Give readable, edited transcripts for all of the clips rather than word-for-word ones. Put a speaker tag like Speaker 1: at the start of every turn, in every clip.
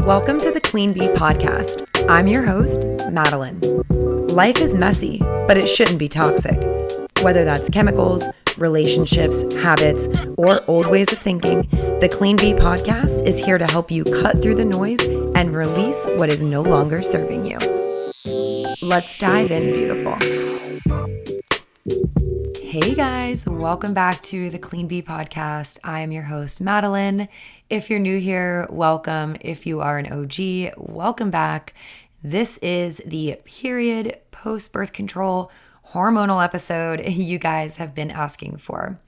Speaker 1: Welcome to the Clean Bee Podcast. I'm your host, Madeline. Life is messy, but it shouldn't be toxic. Whether that's chemicals, relationships, habits, or old ways of thinking, the Clean Bee Podcast is here to help you cut through the noise and release what is no longer serving you. Let's dive in, beautiful. Hey guys, welcome back to the Clean Bee Podcast. I am your host, Madeline. If you're new here, welcome. If you are an OG, welcome back. This is the period post-birth control hormonal episode you guys have been asking for.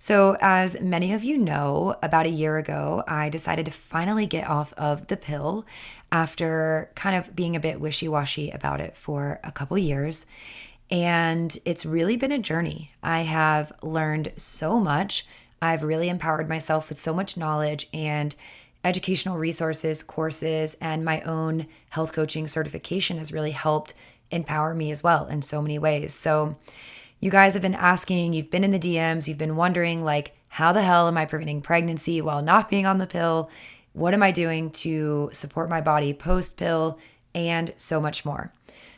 Speaker 1: So as many of you know, about a year ago, I decided to finally get off of the pill after kind of being a bit wishy-washy about it for a couple years. And it's really been a journey. I have learned so much. I've really empowered myself with so much knowledge and educational resources, courses, and my own health coaching certification has really helped empower me as well in so many ways. So you guys have been asking, you've been in the DMs, you've been wondering like, how the hell am I preventing pregnancy while not being on the pill? What am I doing to support my body post-pill? And so much more.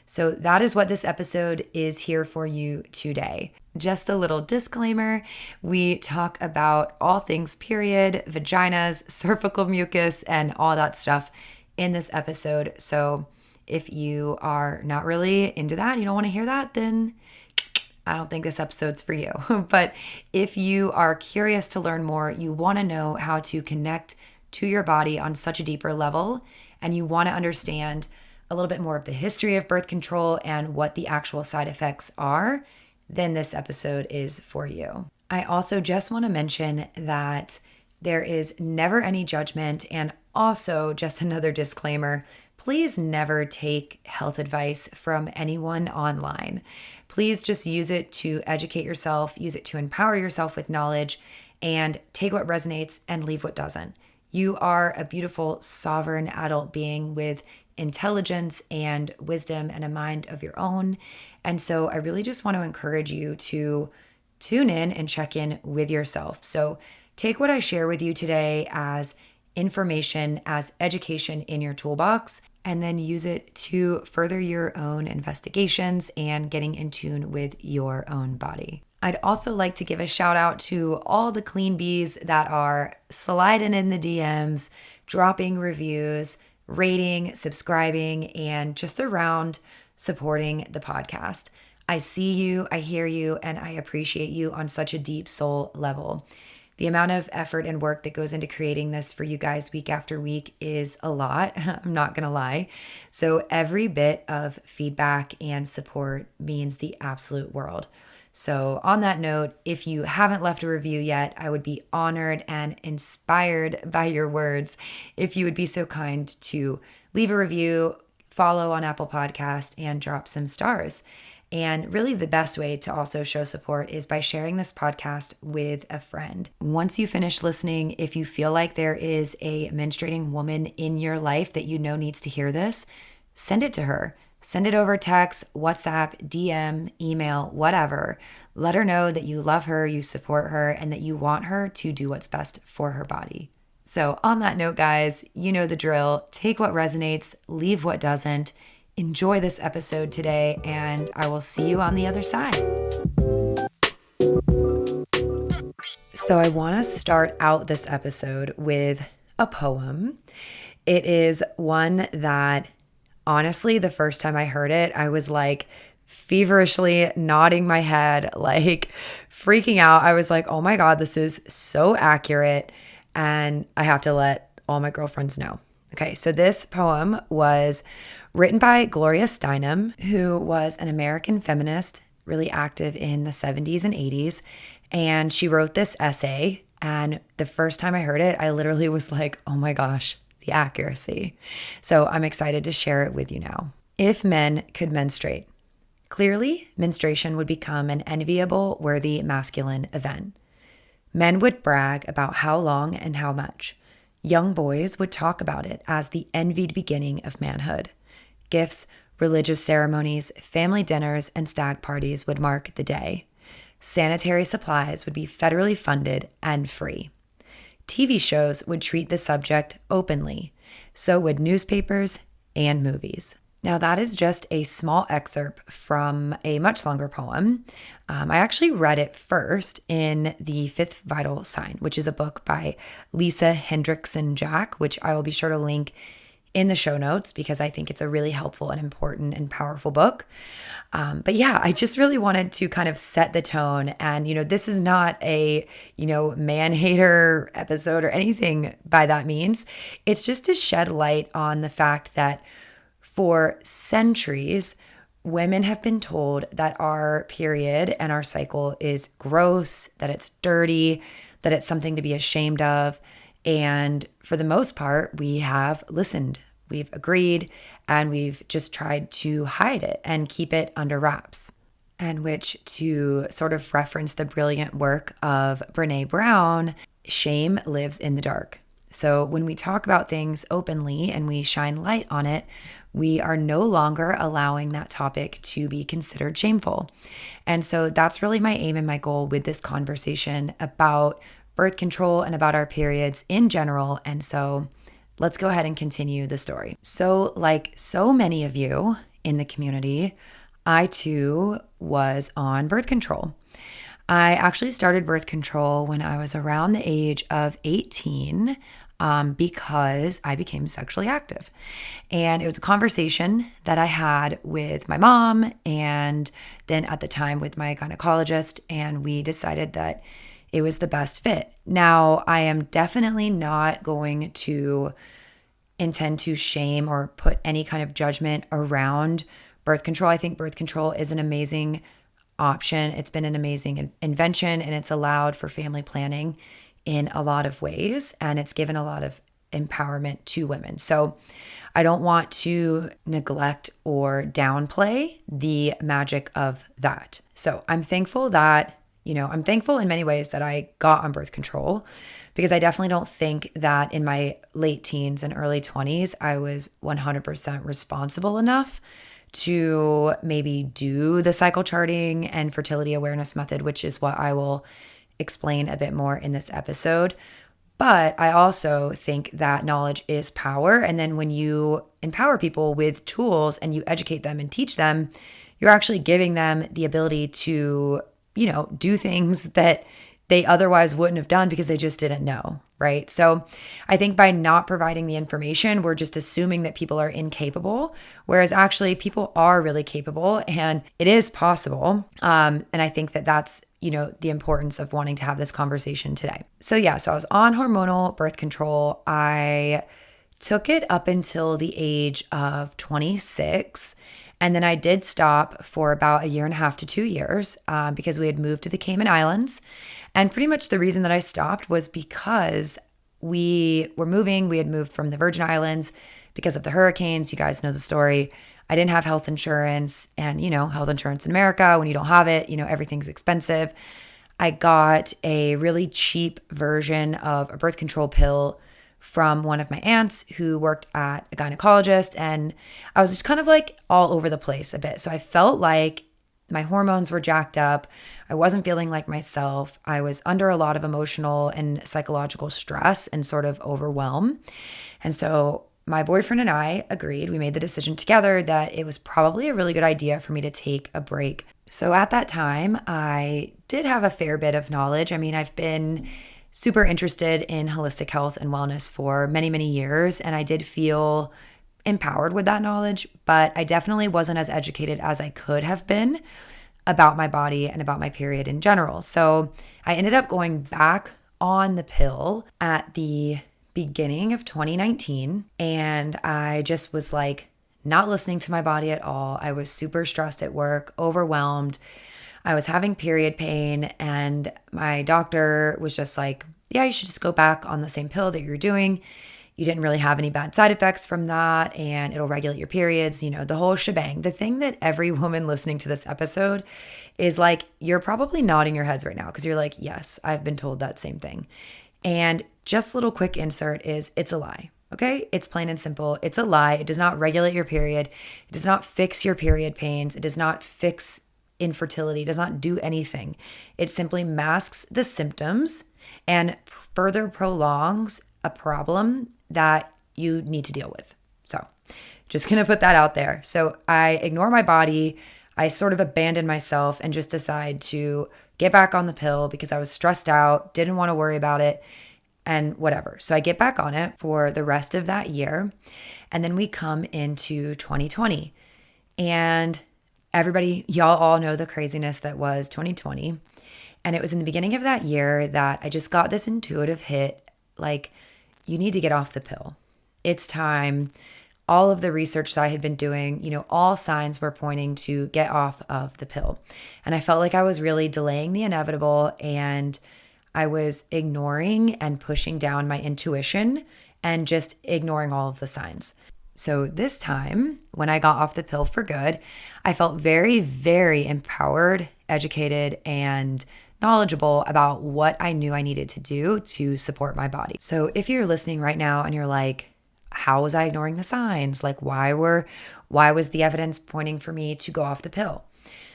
Speaker 1: So that is what this episode is here for you today. Just a little disclaimer, we talk about all things period, vaginas, cervical mucus, and all that stuff in this episode. So if you are not really into that, you don't want to hear that, then I don't think this episode's for you. But if you are curious to learn more, you want to know how to connect to your body on such a deeper level, and you want to understand a little bit more of the history of birth control and what the actual side effects are, then this episode is for you. I also just want to mention that there is never any judgment, and also just another disclaimer, please never take health advice from anyone online. Please just use it to educate yourself, use it to empower yourself with knowledge, and take what resonates and leave what doesn't. You are a beautiful, sovereign adult being with intelligence and wisdom and a mind of your own. And so I really just want to encourage you to tune in and check in with yourself. So take what I share with you today as information, as education in your toolbox, and then use it to further your own investigations and getting in tune with your own body. I'd also like to give a shout out to all the clean bees that are sliding in the DMs, dropping reviews, rating, subscribing, and just around supporting the podcast. I see you, I hear you, and I appreciate you on such a deep soul level. The amount of effort and work that goes into creating this for you guys week after week is a lot. I'm not going to lie. So every bit of feedback and support means the absolute world. So on that note, if you haven't left a review yet, I would be honored and inspired by your words if you would be so kind to leave a review, follow on Apple Podcast, and drop some stars. And really the best way to also show support is by sharing this podcast with a friend. Once you finish listening, if you feel like there is a menstruating woman in your life that you know needs to hear this, send it to her. Send it over text, WhatsApp, DM, email, whatever. Let her know that you love her, you support her, and that you want her to do what's best for her body. So on that note, guys, you know the drill. Take what resonates, leave what doesn't. Enjoy this episode today, and I will see you on the other side. So I want to start out this episode with a poem. It is one that honestly, the first time I heard it, I was like feverishly nodding my head, like freaking out. I was like, oh my God, this is so accurate. And I have to let all my girlfriends know. Okay, so this poem was written by Gloria Steinem, who was an American feminist, really active in the 70s and 80s. And she wrote this essay. And the first time I heard it, I literally was like, oh my gosh, the accuracy. So I'm excited to share it with you now. If men could menstruate, clearly menstruation would become an enviable, worthy masculine event. Men would brag about how long and how much. Young boys would talk about it as the envied beginning of manhood. Gifts, religious ceremonies, family dinners, and stag parties would mark the day. Sanitary supplies would be federally funded and free. TV shows would treat the subject openly. So would newspapers and movies. Now, that is just a small excerpt from a much longer poem. I actually read it first in The Fifth Vital Sign, which is a book by Lisa Hendrickson Jack, which I will be sure to link in the show notes because I think it's a really helpful and important and powerful book. But yeah, I just really wanted to kind of set the tone. And, this is not a, man hater episode or anything by that means. It's just to shed light on the fact that for centuries, women have been told that our period and our cycle is gross, that it's dirty, that it's something to be ashamed of. And for the most part, we have listened, we've agreed, and we've just tried to hide it and keep it under wraps. And which, to sort of reference the brilliant work of Brene Brown, shame lives in the dark. So when we talk about things openly and we shine light on it, we are no longer allowing that topic to be considered shameful. And so that's really my aim and my goal with this conversation about birth control and about our periods in general. And so let's go ahead and continue the story. So like so many of you in the community, I too was on birth control. I actually started birth control when I was around the age of 18 because I became sexually active. And it was a conversation that I had with my mom and then at the time with my gynecologist, and we decided that it was the best fit. Now, I am definitely not going to intend to shame or put any kind of judgment around birth control. I think birth control is an amazing option. It's been an amazing invention, and it's allowed for family planning in a lot of ways, and it's given a lot of empowerment to women. So I don't want to neglect or downplay the magic of that. So I'm thankful that, I'm thankful in many ways that I got on birth control, because I definitely don't think that in my late teens and early 20s, I was 100% responsible enough to maybe do the cycle charting and fertility awareness method, which is what I will explain a bit more in this episode. But I also think that knowledge is power. And then when you empower people with tools and you educate them and teach them, you're actually giving them the ability to, do things that they otherwise wouldn't have done because they just didn't know, right? So I think by not providing the information, we're just assuming that people are incapable, whereas actually people are really capable and it is possible. And I think that that's, the importance of wanting to have this conversation today. So I was on hormonal birth control. I took it up until the age of 26. And then I did stop for about 1.5 to 2 years because we had moved to the Cayman Islands. And pretty much the reason that I stopped was because we were moving. We had moved from the Virgin Islands because of the hurricanes. You guys know the story. I didn't have health insurance, and, health insurance in America, when you don't have it, everything's expensive. I got a really cheap version of a birth control pill from one of my aunts who worked at a gynecologist, and I was just kind of like all over the place a bit. So I felt like my hormones were jacked up. I wasn't feeling like myself. I was under a lot of emotional and psychological stress and sort of overwhelm. And so my boyfriend and I agreed, we made the decision together that it was probably a really good idea for me to take a break. So at that time, I did have a fair bit of knowledge. I mean, I've been super interested in holistic health and wellness for many, many years, and I did feel empowered with that knowledge, but I definitely wasn't as educated as I could have been about my body and about my period in general. So I ended up going back on the pill at the beginning of 2019, and I just was like not listening to my body at all. I was super stressed at work, overwhelmed. I was having period pain, and my doctor was just like, yeah, you should just go back on the same pill that you're doing. You didn't really have any bad side effects from that, and it'll regulate your periods, the whole shebang. The thing that every woman listening to this episode is like, you're probably nodding your heads right now because you're like, yes, I've been told that same thing. And just a little quick insert is it's a lie. Okay? It's plain and simple. It's a lie. It does not regulate your period. It does not fix your period pains. It does not fix infertility. It does not do anything. It simply masks the symptoms and further prolongs a problem that you need to deal with. So just going to put that out there. So I ignore my body. I sort of abandon myself and just decide to get back on the pill because I was stressed out, didn't want to worry about it, and whatever. So I get back on it for the rest of that year. And then we come into 2020. And everybody, y'all all know the craziness that was 2020. And it was in the beginning of that year that I just got this intuitive hit, like, you need to get off the pill. It's time. All of the research that I had been doing, all signs were pointing to get off of the pill. And I felt like I was really delaying the inevitable, and I was ignoring and pushing down my intuition and just ignoring all of the signs. So this time, when I got off the pill for good, I felt very, very empowered, educated, and knowledgeable about what I knew I needed to do to support my body. So if you're listening right now and you're like, how was I ignoring the signs? Like, why was the evidence pointing for me to go off the pill?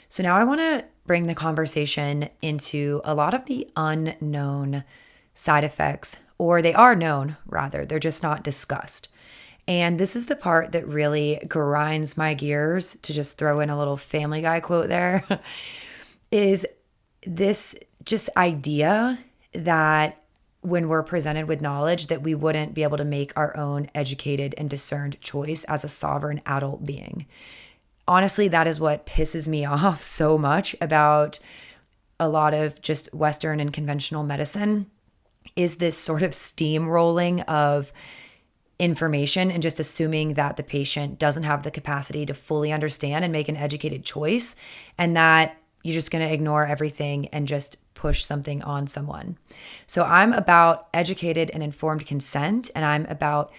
Speaker 1: So now I want to bring the conversation into a lot of the unknown side effects, or they are known rather, they're just not discussed. And this is the part that really grinds my gears, to just throw in a little Family Guy quote there, is this just idea that when we're presented with knowledge that we wouldn't be able to make our own educated and discerned choice as a sovereign adult being. Honestly, that is what pisses me off so much about a lot of just Western and conventional medicine, is this sort of steamrolling of information and just assuming that the patient doesn't have the capacity to fully understand and make an educated choice, and that you're just going to ignore everything and just push something on someone. So I'm about educated and informed consent, and I'm about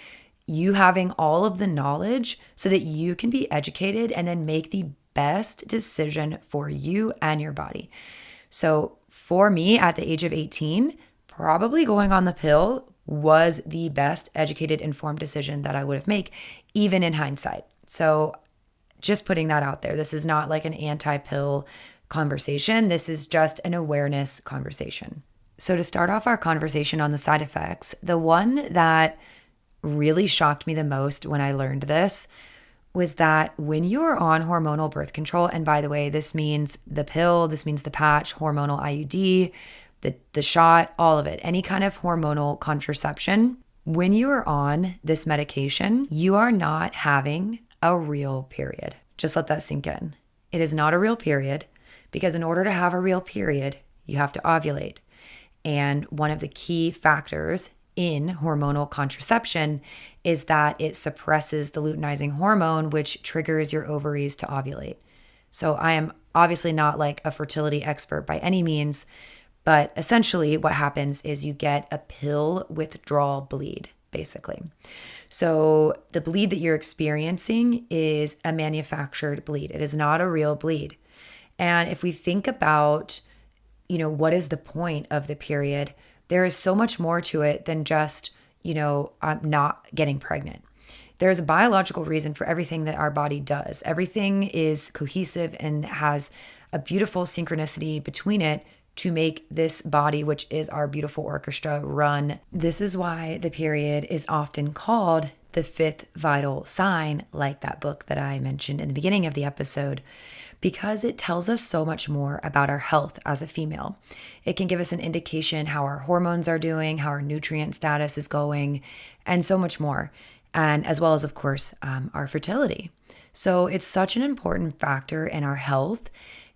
Speaker 1: you having all of the knowledge so that you can be educated and then make the best decision for you and your body. So for me, at the age of 18, probably going on the pill was the best educated, informed decision that I would have made, even in hindsight. So just putting that out there. This is not like an anti-pill conversation. This is just an awareness conversation. So to start off our conversation on the side effects, the one that really shocked me the most when I learned this was that when you're on hormonal birth control, and by the way, this means the pill, this means the patch, hormonal IUD, the shot, all of it, any kind of hormonal contraception, when you are on this medication, you are not having a real period. Just let that sink in. It is not a real period, because in order to have a real period, you have to ovulate. And one of the key factors in hormonal contraception is that it suppresses the luteinizing hormone, which triggers your ovaries to ovulate. So I am obviously not like a fertility expert by any means, but essentially what happens is you get a pill withdrawal bleed, basically. So the bleed that you're experiencing is a manufactured bleed. It is not a real bleed. And if we think about, what is the point of the period, there is so much more to it than just, I'm not getting pregnant. There's a biological reason for everything that our body does. Everything is cohesive and has a beautiful synchronicity between it to make this body, which is our beautiful orchestra, run. This is why the period is often called the fifth vital sign, like that book that I mentioned in the beginning of the episode, because it tells us so much more about our health as a female. It can give us an indication how our hormones are doing, how our nutrient status is going, and so much more. And as well as, of course, our fertility. So it's such an important factor in our health.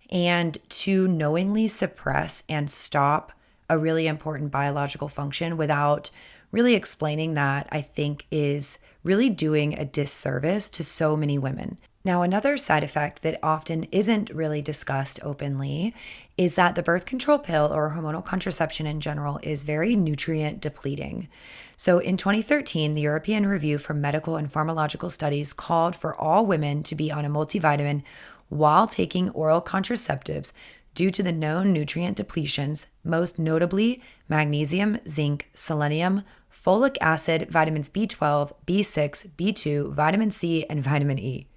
Speaker 1: And to knowingly suppress and stop a really important biological function without really explaining that, I think, is really doing a disservice to so many women. Now, another side effect that often isn't really discussed openly is that the birth control pill, or hormonal contraception in general, is very nutrient depleting. So in 2013, the European Review for Medical and Pharmacological Studies called for all women to be on a multivitamin while taking oral contraceptives due to the known nutrient depletions, most notably magnesium, zinc, selenium, folic acid, vitamins B12, B6, B2, vitamin C, and vitamin E.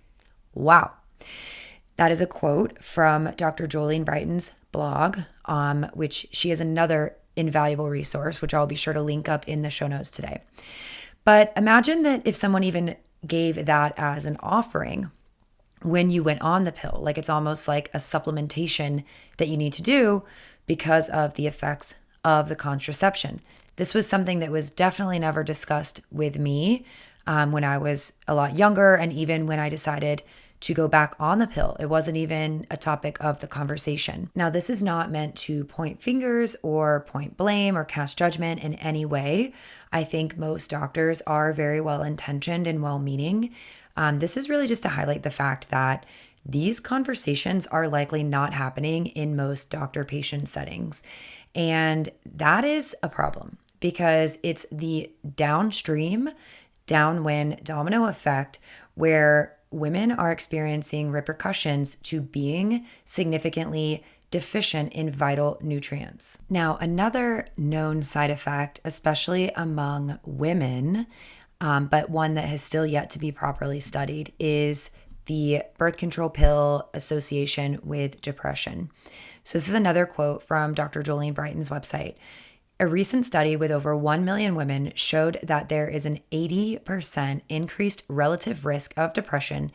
Speaker 1: Wow. That is a quote from Dr. Jolene Brighton's blog, which she is another invaluable resource, which I'll be sure to link up in the show notes today. But imagine that if someone even gave that as an offering when you went on the pill, like it's almost like a supplementation that you need to do because of the effects of the contraception. This was something that was definitely never discussed with me when I was a lot younger, and even when I decided to go back on the pill. It wasn't even a topic of the conversation. Now, this is not meant to point fingers or point blame or cast judgment in any way. I think most doctors are very well-intentioned and well-meaning. This is really just to highlight the fact that these conversations are likely not happening in most doctor-patient settings. And that is a problem because it's the downwind domino effect where women are experiencing repercussions to being significantly deficient in vital nutrients. Now, another known side effect, especially among women, but one that has still yet to be properly studied, is the birth control pill association with depression. So this is another quote from Dr. Jolene Brighton's website. A recent study with over 1 million women showed that there is an 80% increased relative risk of depression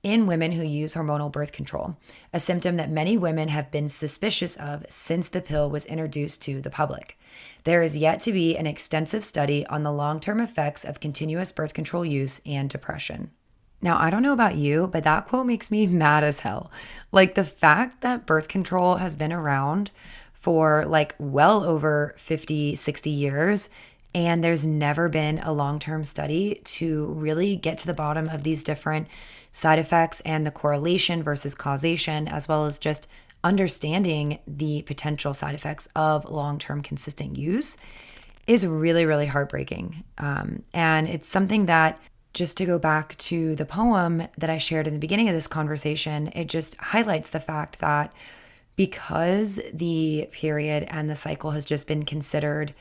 Speaker 1: in women who use hormonal birth control, a symptom that many women have been suspicious of since the pill was introduced to the public. There is yet to be an extensive study on the long-term effects of continuous birth control use and depression. Now, I don't know about you, but that quote makes me mad as hell. Like the fact that birth control has been around for like well over 50, 60 years, and there's never been a long-term study to really get to the bottom of these different side effects and the correlation versus causation, as well as just understanding the potential side effects of long-term consistent use, is really, really heartbreaking. And it's something that, just to go back to the poem that I shared in the beginning of this conversation, it just highlights the fact that because the period and the cycle has just been considered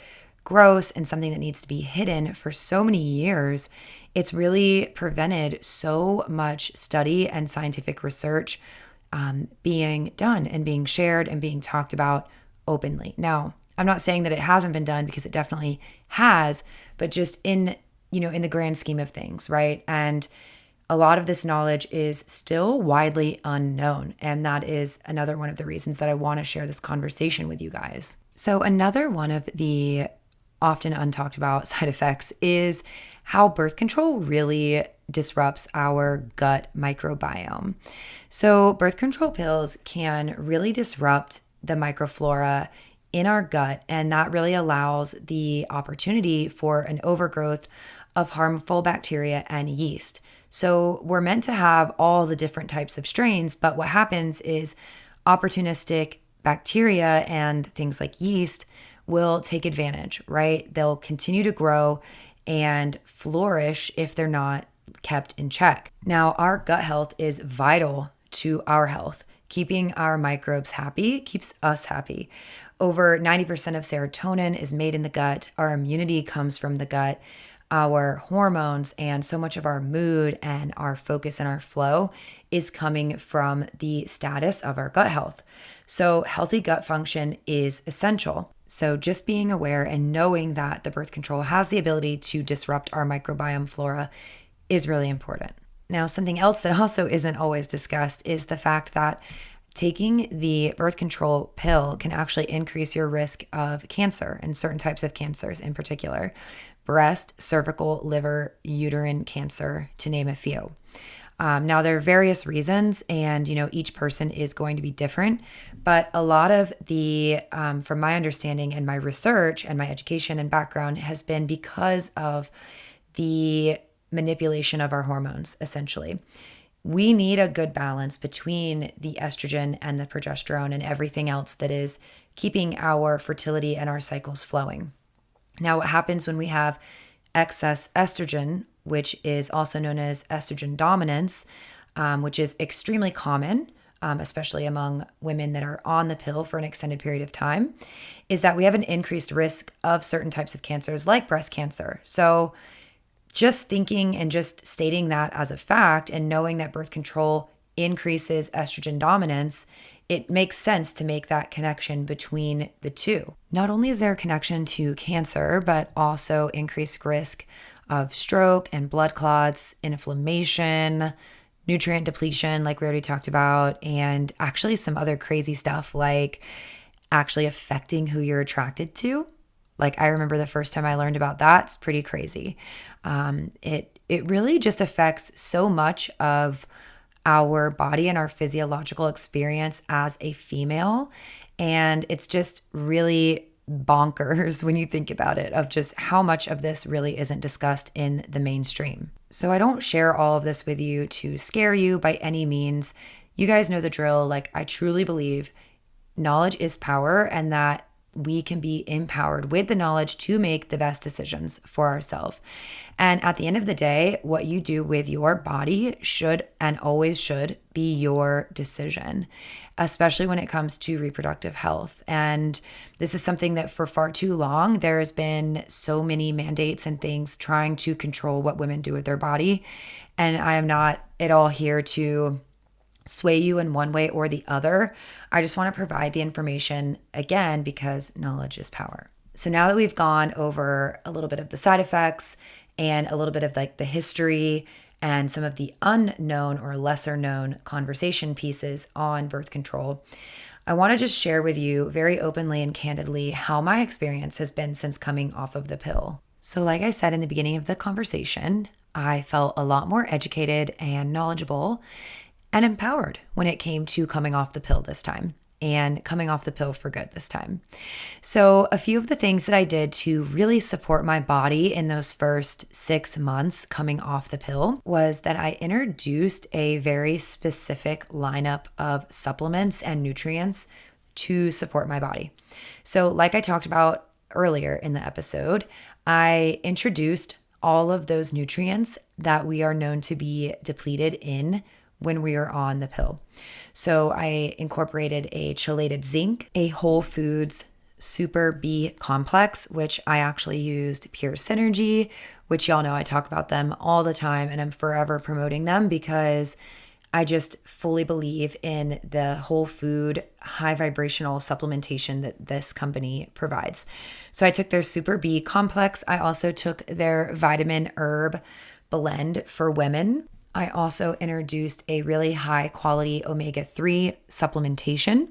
Speaker 1: gross and something that needs to be hidden for so many years, it's really prevented so much study and scientific research being done and being shared and being talked about openly. Now, I'm not saying that it hasn't been done, because it definitely has, but just in the grand scheme of things, right? And a lot of this knowledge is still widely unknown. And that is another one of the reasons that I want to share this conversation with you guys. So another one of the often untalked about side effects is how birth control really disrupts our gut microbiome. So birth control pills can really disrupt the microflora in our gut, and that really allows the opportunity for an overgrowth of harmful bacteria and yeast. So we're meant to have all the different types of strains, but what happens is opportunistic bacteria and things like yeast will take advantage, right? They'll continue to grow and flourish if they're not kept in check. Now, our gut health is vital to our health. Keeping our microbes happy keeps us happy. Over 90% of serotonin is made in the gut. Our immunity comes from the gut. Our hormones and so much of our mood and our focus and our flow is coming from the status of our gut health. So healthy gut function is essential. So just being aware and knowing that the birth control has the ability to disrupt our microbiome flora is really important. Now, something else that also isn't always discussed is the fact that taking the birth control pill can actually increase your risk of cancer, and certain types of cancers in particular: breast, cervical, liver, uterine cancer, to name a few. Now, there are various reasons, and each person is going to be different, but a lot of the, from my understanding and my research and my education and background, has been because of the manipulation of our hormones, essentially. We need a good balance between the estrogen and the progesterone and everything else that is keeping our fertility and our cycles flowing. Now, what happens when we have excess estrogen, which is also known as estrogen dominance, which is extremely common, especially among women that are on the pill for an extended period of time, is that we have an increased risk of certain types of cancers like breast cancer. So just thinking and just stating that as a fact and knowing that birth control increases estrogen dominance it makes sense to make that connection between the two. Not only is there a connection to cancer, but also increased risk of stroke and blood clots, inflammation, nutrient depletion, like we already talked about, and actually some other crazy stuff like actually affecting who you're attracted to. Like I remember the first time I learned about that, it's pretty crazy. It really just affects so much of our body and our physiological experience as a female. And it's just really bonkers when you think about it, of just how much of this really isn't discussed in the mainstream. So I don't share all of this with you to scare you by any means. You guys know the drill. Like I truly believe knowledge is power, and that we can be empowered with the knowledge to make the best decisions for ourselves. And at the end of the day, what you do with your body should and always should be your decision, especially when it comes to reproductive health. And this is something that for far too long, there's been so many mandates and things trying to control what women do with their body. And I am not at all here to sway you in one way or the other. I just want to provide the information again because knowledge is power. So now that we've gone over a little bit of the side effects and a little bit of like the history and some of the unknown or lesser known conversation pieces on birth control, I want to just share with you very openly and candidly how my experience has been since coming off of the pill. So like I said in the beginning of the conversation, I felt a lot more educated and knowledgeable and empowered when it came to coming off the pill this time, and coming off the pill for good this time. So a few of the things that I did to really support my body in those first 6 months coming off the pill was that I introduced a very specific lineup of supplements and nutrients to support my body. So like I talked about earlier in the episode, I introduced all of those nutrients that we are known to be depleted in when we are on the pill. So I incorporated a chelated zinc, a whole foods super B complex, which I actually used Pure Synergy, which y'all know I talk about them all the time and I'm forever promoting them because I just fully believe in the whole food, high vibrational supplementation that this company provides. So I took their Super B complex. I also took their vitamin herb blend for women. I also introduced a really high quality omega-3 supplementation,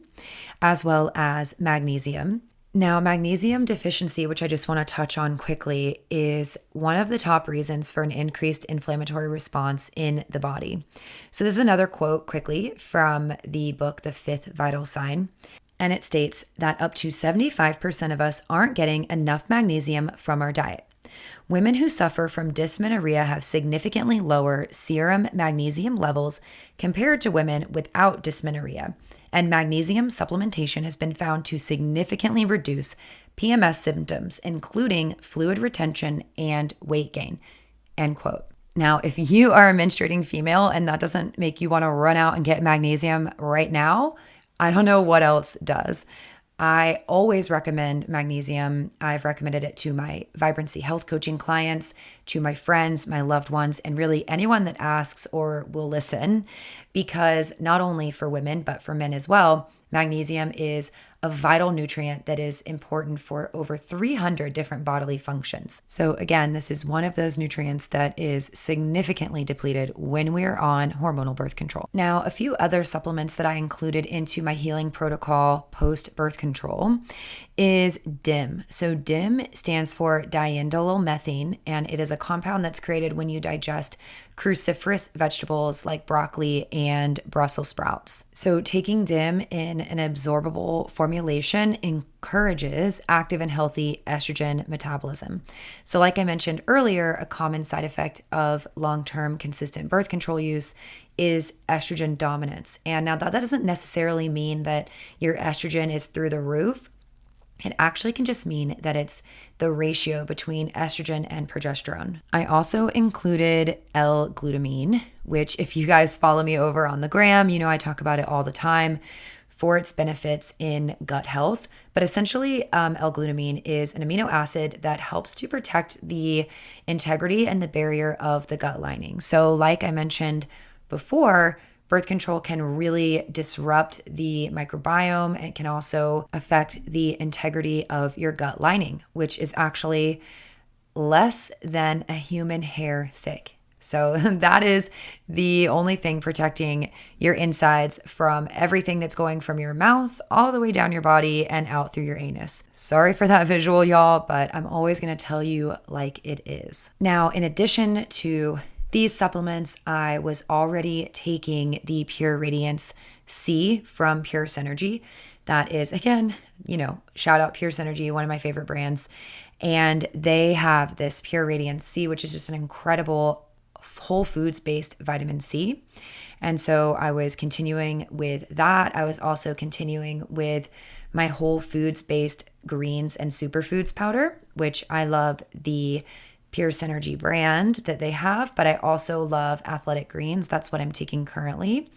Speaker 1: as well as magnesium. Now, magnesium deficiency, which I just want to touch on quickly, is one of the top reasons for an increased inflammatory response in the body. So this is another quote quickly from the book, The Fifth Vital Sign. And it states that up to 75% of us aren't getting enough magnesium from our diet. Women who suffer from dysmenorrhea have significantly lower serum magnesium levels compared to women without dysmenorrhea, and magnesium supplementation has been found to significantly reduce PMS symptoms, including fluid retention and weight gain, end quote. Now, if you are a menstruating female and that doesn't make you want to run out and get magnesium right now, I don't know what else does. I always recommend magnesium. I've recommended it to my vibrancy health coaching clients, to my friends, my loved ones, and really anyone that asks or will listen, because not only for women, but for men as well, magnesium is a vital nutrient that is important for over 300 different bodily functions. So again, this is one of those nutrients that is significantly depleted when we are on hormonal birth control. Now, a few other supplements that I included into my healing protocol post-birth control is DIM. So DIM stands for diindolylmethane, and it is a compound that's created when you digest cruciferous vegetables like broccoli and Brussels sprouts. So taking DIM in an absorbable formulation encourages active and healthy estrogen metabolism. So like I mentioned earlier, a common side effect of long-term consistent birth control use is estrogen dominance. And now that doesn't necessarily mean that your estrogen is through the roof. It actually can just mean that it's the ratio between estrogen and progesterone. I also included L-Glutamine, which if you guys follow me over on the gram, you know I talk about it all the time for its benefits in gut health. But essentially, L-Glutamine is an amino acid that helps to protect the integrity and the barrier of the gut lining. So like I mentioned before, Birth control can really disrupt the microbiome and can also affect the integrity of your gut lining, which is actually less than a human hair thick. So that is the only thing protecting your insides from everything that's going from your mouth all the way down your body and out through your anus. Sorry for that visual, y'all, but I'm always going to tell you like it is. Now, in addition to these supplements, I was already taking the Pure Radiance C from Pure Synergy. That is, again, shout out Pure Synergy, one of my favorite brands. And they have this Pure Radiance C, which is just an incredible whole foods based vitamin C. And so I was continuing with that. I was also continuing with my whole foods based greens and superfoods powder, which I love the Pure Synergy brand that they have, but I also love Athletic Greens. That's what I'm taking currently.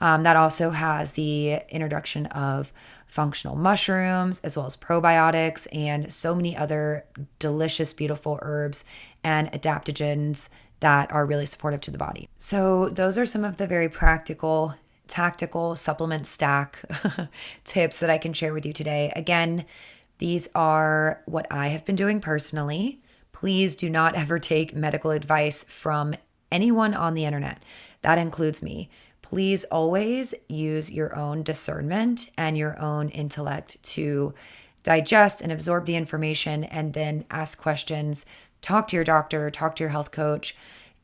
Speaker 1: That also has the introduction of functional mushrooms, as well as probiotics and so many other delicious, beautiful herbs and adaptogens that are really supportive to the body. So those are some of the very practical, tactical supplement stack tips that I can share with you today. Again, these are what I have been doing personally. Please do not ever take medical advice from anyone on the internet. That includes me. Please always use your own discernment and your own intellect to digest and absorb the information and then ask questions, talk to your doctor, talk to your health coach,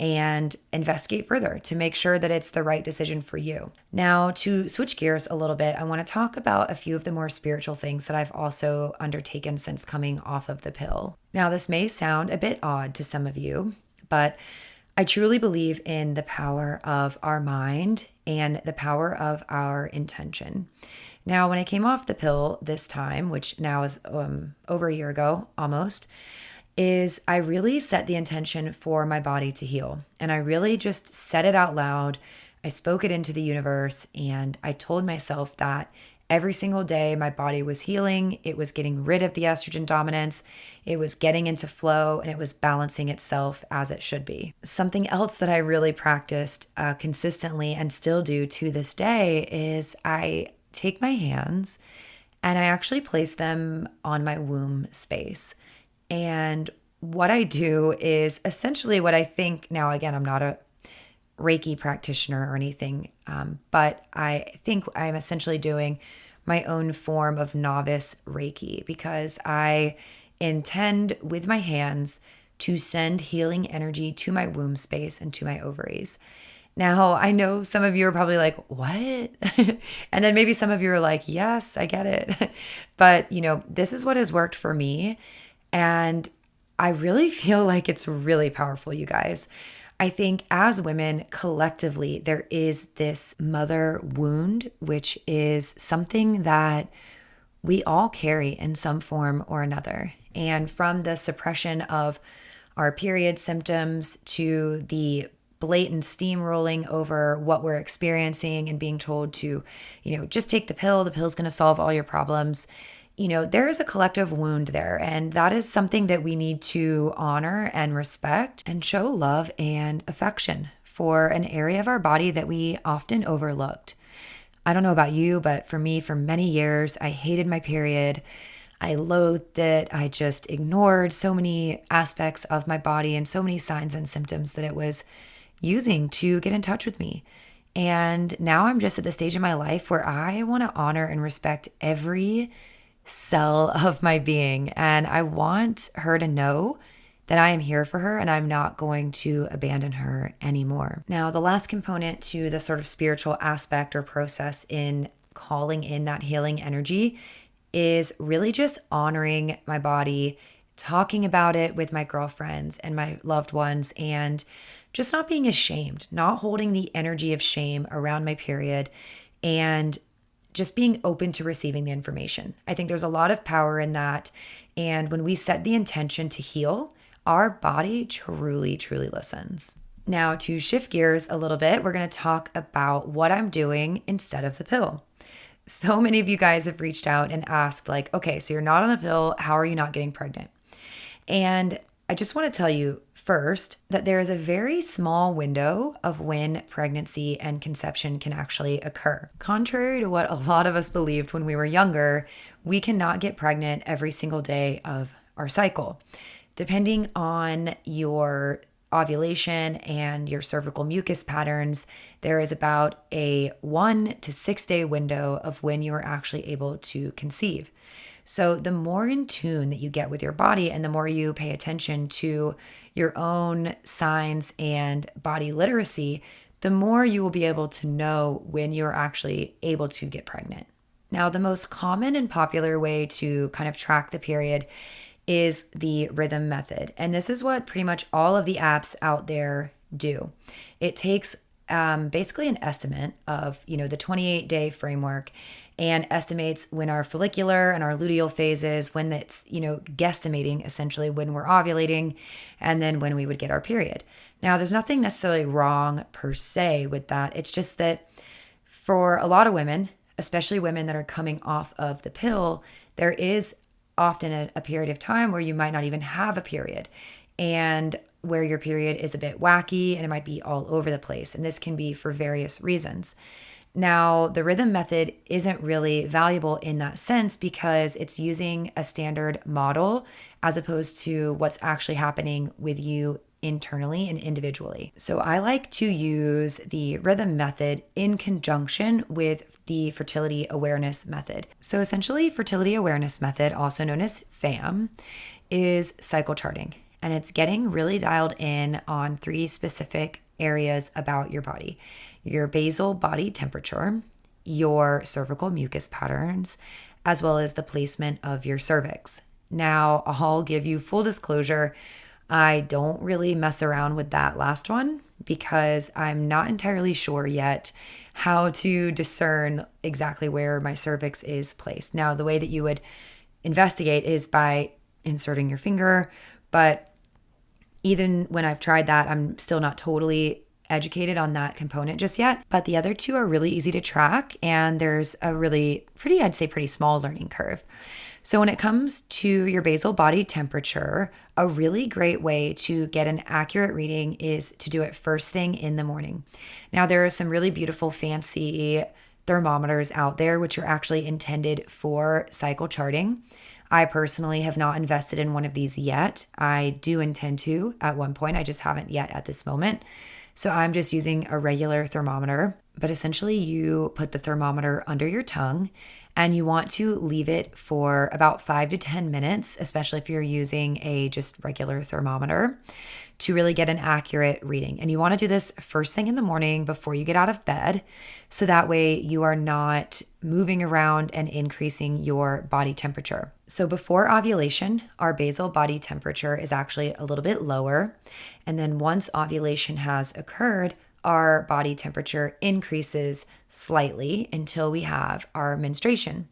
Speaker 1: and investigate further to make sure that it's the right decision for you. Now, to switch gears a little bit, I want to talk about a few of the more spiritual things that I've also undertaken since coming off of the pill. Now, this may sound a bit odd to some of you, but I truly believe in the power of our mind and the power of our intention. Now, when I came off the pill this time, which now is over a year ago almost, is I really set the intention for my body to heal. And I really just said it out loud. I spoke it into the universe and I told myself that every single day my body was healing. It was getting rid of the estrogen dominance. It was getting into flow and it was balancing itself as it should be. Something else that I really practiced consistently and still do to this day is I take my hands and I actually place them on my womb space. And what I do is essentially what I think, now again, I'm not a Reiki practitioner or anything, but I think I'm essentially doing my own form of novice Reiki because I intend with my hands to send healing energy to my womb space and to my ovaries. Now, I know some of you are probably like, what? And then maybe some of you are like, yes, I get it. But, this is what has worked for me. And I really feel like it's really powerful, you guys. I think as women, collectively, there is this mother wound, which is something that we all carry in some form or another. And from the suppression of our period symptoms to the blatant steamrolling over what we're experiencing and being told to, just take the pill's going to solve all your problems. There is a collective wound there, and that is something that we need to honor and respect and show love and affection for an area of our body that we often overlooked. I don't know about you, but for me, for many years, I hated my period. I loathed it. I just ignored so many aspects of my body and so many signs and symptoms that it was using to get in touch with me. And now I'm just at the stage in my life where I want to honor and respect every cell of my being. And I want her to know that I am here for her and I'm not going to abandon her anymore. Now, the last component to the sort of spiritual aspect or process in calling in that healing energy is really just honoring my body, talking about it with my girlfriends and my loved ones, and just not being ashamed, not holding the energy of shame around my period, and just being open to receiving the information. I think there's a lot of power in that. And when we set the intention to heal, our body truly, truly listens. Now, to shift gears a little bit, we're going to talk about what I'm doing instead of the pill. So many of you guys have reached out and asked, okay, so you're not on the pill. How are you not getting pregnant? And I just want to tell you, first that there is a very small window of when pregnancy and conception can actually occur. Contrary to what a lot of us believed when we were younger, we cannot get pregnant every single day of our cycle. Depending on your ovulation and your cervical mucus patterns, there is about a 1 to 6 day window of when you are actually able to conceive. So the more in tune that you get with your body and the more you pay attention to your own signs and body literacy, the more you will be able to know when you're actually able to get pregnant. Now, the most common and popular way to kind of track the period is the rhythm method. And this is what pretty much all of the apps out there do. It takes basically an estimate of, the 28-day framework and estimates when our follicular and our luteal phases, when it's, guesstimating essentially when we're ovulating and then when we would get our period. Now, there's nothing necessarily wrong per se with that. It's just that for a lot of women, especially women that are coming off of the pill, there is often a period of time where you might not even have a period and where your period is a bit wacky and it might be all over the place. And this can be for various reasons. Now, the rhythm method isn't really valuable in that sense because it's using a standard model as opposed to what's actually happening with you internally and individually. So I like to use the rhythm method in conjunction with the fertility awareness method. So essentially, fertility awareness method, also known as FAM, is cycle charting. And it's getting really dialed in on 3 specific areas about your body: your basal body temperature, your cervical mucus patterns, as well as the placement of your cervix. Now, I'll give you full disclosure, I don't really mess around with that last one because I'm not entirely sure yet how to discern exactly where my cervix is placed. Now, the way that you would investigate is by inserting your finger, but even when I've tried that, I'm still not totally educated on that component just yet. But the other 2 are really easy to track, and there's a I'd say pretty small learning curve. So when it comes to your basal body temperature, a really great way to get an accurate reading is to do it first thing in the morning. Now, there are some really beautiful fancy thermometers out there which are actually intended for cycle charting. I personally have not invested in one of these yet. I do intend to at one point. I just haven't yet at this moment. So I'm just using a regular thermometer, but essentially you put the thermometer under your tongue and you want to leave it for about 5 to 10 minutes, especially if you're using a just regular thermometer, to really get an accurate reading. And you want to do this first thing in the morning before you get out of bed, so that way you are not moving around and increasing your body temperature. So before ovulation, our basal body temperature is actually a little bit lower. And then once ovulation has occurred, our body temperature increases slightly until we have our menstruation.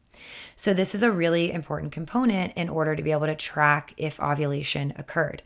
Speaker 1: So this is a really important component in order to be able to track if ovulation occurred.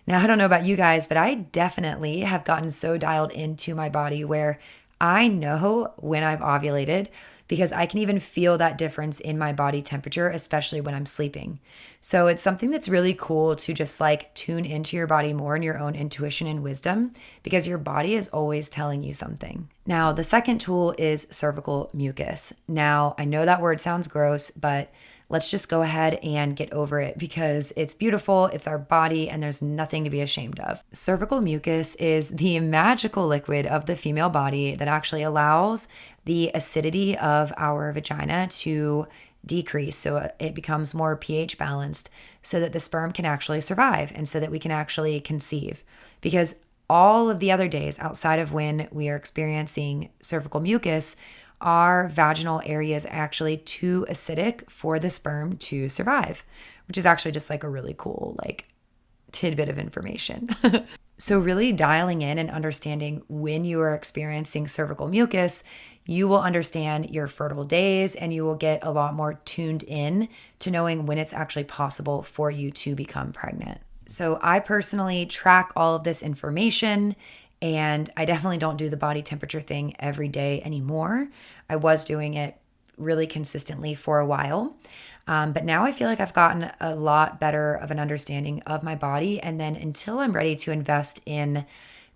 Speaker 1: Now, I don't know about you guys, but I definitely have gotten so dialed into my body where I know when I've ovulated because I can even feel that difference in my body temperature, especially when I'm sleeping. So it's something that's really cool to just like tune into your body more and your own intuition and wisdom, because your body is always telling you something. Now, the second tool is cervical mucus. Now, I know that word sounds gross, but let's just go ahead and get over it because it's beautiful, it's our body, and there's nothing to be ashamed of. Cervical mucus is the magical liquid of the female body that actually allows the acidity of our vagina to decrease, so it becomes more pH balanced, so that the sperm can actually survive and so that we can actually conceive. Because all of the other days outside of when we are experiencing cervical mucus, our vaginal area is actually too acidic for the sperm to survive, which is actually just like a really cool tidbit of information. So really dialing in and understanding when you are experiencing cervical mucus, you will understand your fertile days and you will get a lot more tuned in to knowing when it's actually possible for you to become pregnant. So I personally track all of this information, and I definitely don't do the body temperature thing every day anymore. I was doing it really consistently for a while. But now I feel like I've gotten a lot better of an understanding of my body. And then until I'm ready to invest in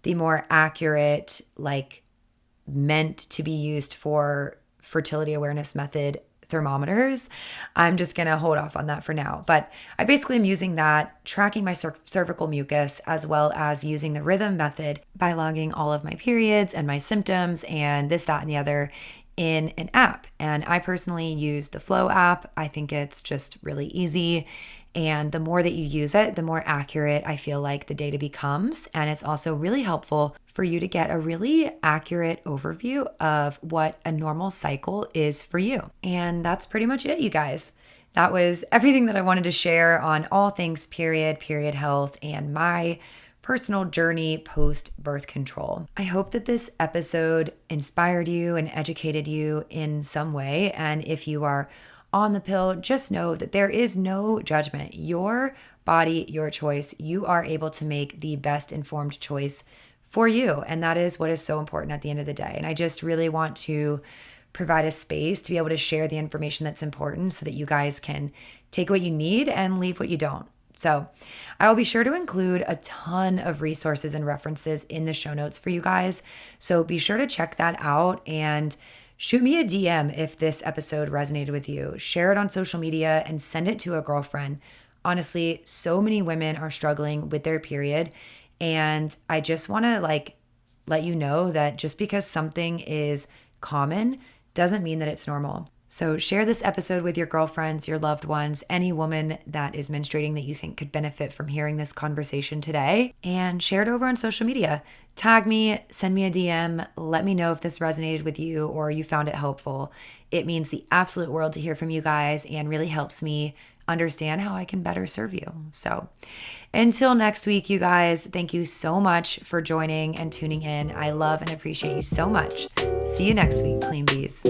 Speaker 1: the more accurate, like meant to be used for fertility awareness method thermometers, I'm just going to hold off on that for now. But I basically am using that, tracking my cervical mucus, as well as using the rhythm method by logging all of my periods and my symptoms and this, that, and the other in an app. And I personally use the Flow app. I think it's just really easy. And the more that you use it, the more accurate I feel like the data becomes. And it's also really helpful for you to get a really accurate overview of what a normal cycle is for you. And that's pretty much it, you guys. That was everything that I wanted to share on all things period health, and my personal journey post birth control. I hope that this episode inspired you and educated you in some way. And if you are on the pill, just know that there is no judgment. Your body, your choice. You are able to make the best informed choice for you. And that is what is so important at the end of the day. And I just really want to provide a space to be able to share the information that's important so that you guys can take what you need and leave what you don't. So I will be sure to include a ton of resources and references in the show notes for you guys. So be sure to check that out and shoot me a DM if this episode resonated with you. Share it on social media and send it to a girlfriend. Honestly, so many women are struggling with their period. And I just want to let you know that just because something is common doesn't mean that it's normal. So share this episode with your girlfriends, your loved ones, any woman that is menstruating that you think could benefit from hearing this conversation today, and share it over on social media. Tag me, send me a DM, let me know if this resonated with you or you found it helpful. It means the absolute world to hear from you guys and really helps me understand how I can better serve you. So until next week, you guys, thank you so much for joining and tuning in. I love and appreciate you so much. See you next week, Clean Bees.